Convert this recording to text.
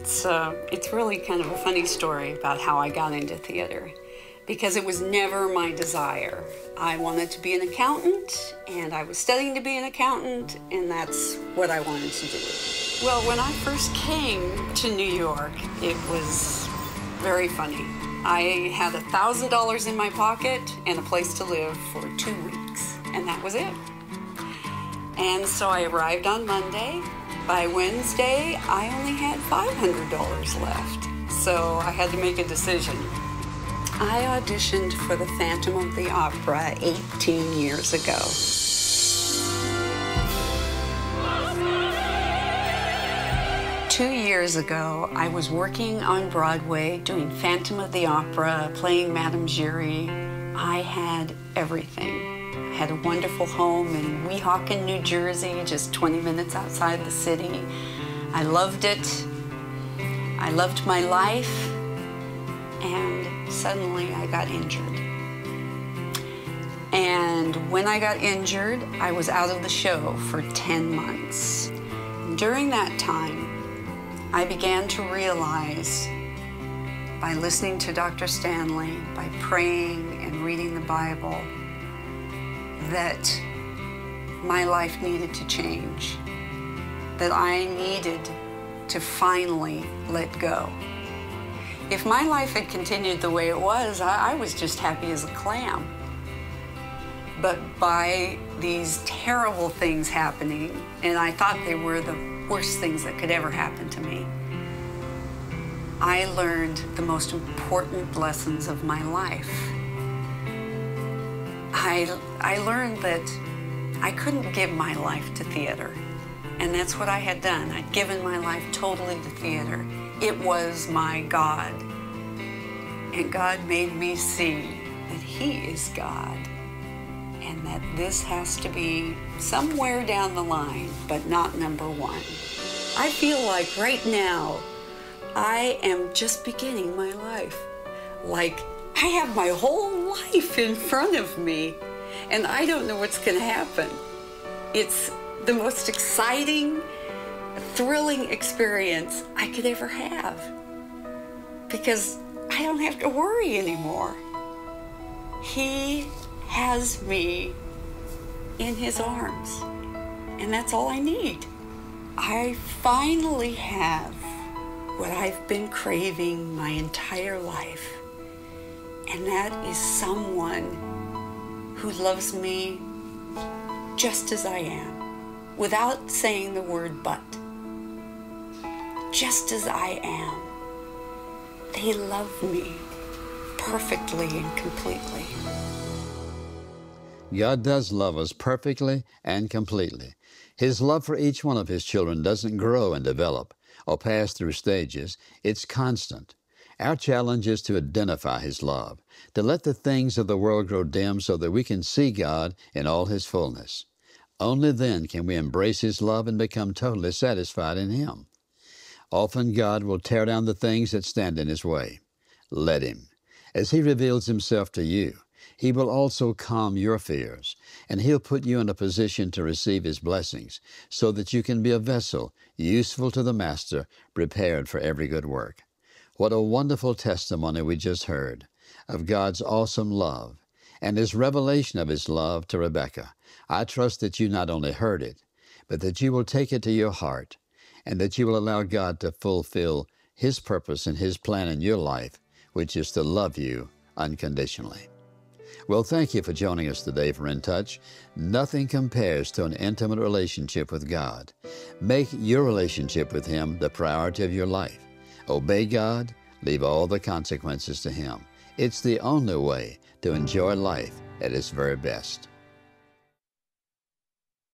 It's really kind of a funny story about how I got into theater, because it was never my desire. I wanted to be an accountant, and I was studying to be an accountant, and that's what I wanted to do. Well, when I first came to New York, it was very funny. I had $1,000 in my pocket and a place to live for 2 weeks, and that was it. And so I arrived on Monday. By Wednesday, I only had $500 left, so I had to make a decision. I auditioned for the Phantom of the Opera 18 years ago. Two years ago, I was working on Broadway, doing Phantom of the Opera, playing Madame Giry. I had everything. I had a wonderful home in Weehawken, New Jersey, just 20 minutes outside the city. I loved it. I loved my life. And suddenly I got injured. And when I got injured, I was out of the show for 10 months. During that time, I began to realize, by listening to Dr. Stanley, by praying and reading the Bible, that my life needed to change, that I needed to finally let go. If my life had continued the way it was, I was just happy as a clam. But by these terrible things happening, and I thought they were the worst things that could ever happen to me, I learned the most important lessons of my life. I learned that I couldn't give my life to theater, and that's what I had done. I'd given my life totally to theater. It was my God, and God made me see that He is God, and that this has to be somewhere down the line, but not number one. I feel like right now, I am just beginning my life. Like, I have my whole life in front of me, and I don't know what's going to happen. It's the most exciting, thrilling experience I could ever have, because I don't have to worry anymore. He has me in His arms, and that's all I need. I finally have what I've been craving my entire life, and that is someone who loves me just as I am, without saying the word but. Just as I am. They love me perfectly and completely. God does love us perfectly and completely. His love for each one of His children doesn't grow and develop or pass through stages. It's constant. Our challenge is to identify His love, to let the things of the world grow dim so that we can see God in all His fullness. Only then can we embrace His love and become totally satisfied in Him. Often God will tear down the things that stand in His way. Let Him. As He reveals Himself to you, He will also calm your fears, and He'll put you in a position to receive His blessings so that you can be a vessel useful to the Master, prepared for every good work. What a wonderful testimony we just heard of God's awesome love and His revelation of His love to Rebecca. I trust that you not only heard it, but that you will take it to your heart and that you will allow God to fulfill His purpose and His plan in your life, which is to love you unconditionally. Well, thank you for joining us today for In Touch. Nothing compares to an intimate relationship with God. Make your relationship with Him the priority of your life. Obey God, leave all the consequences to Him. It's the only way to enjoy life at its very best.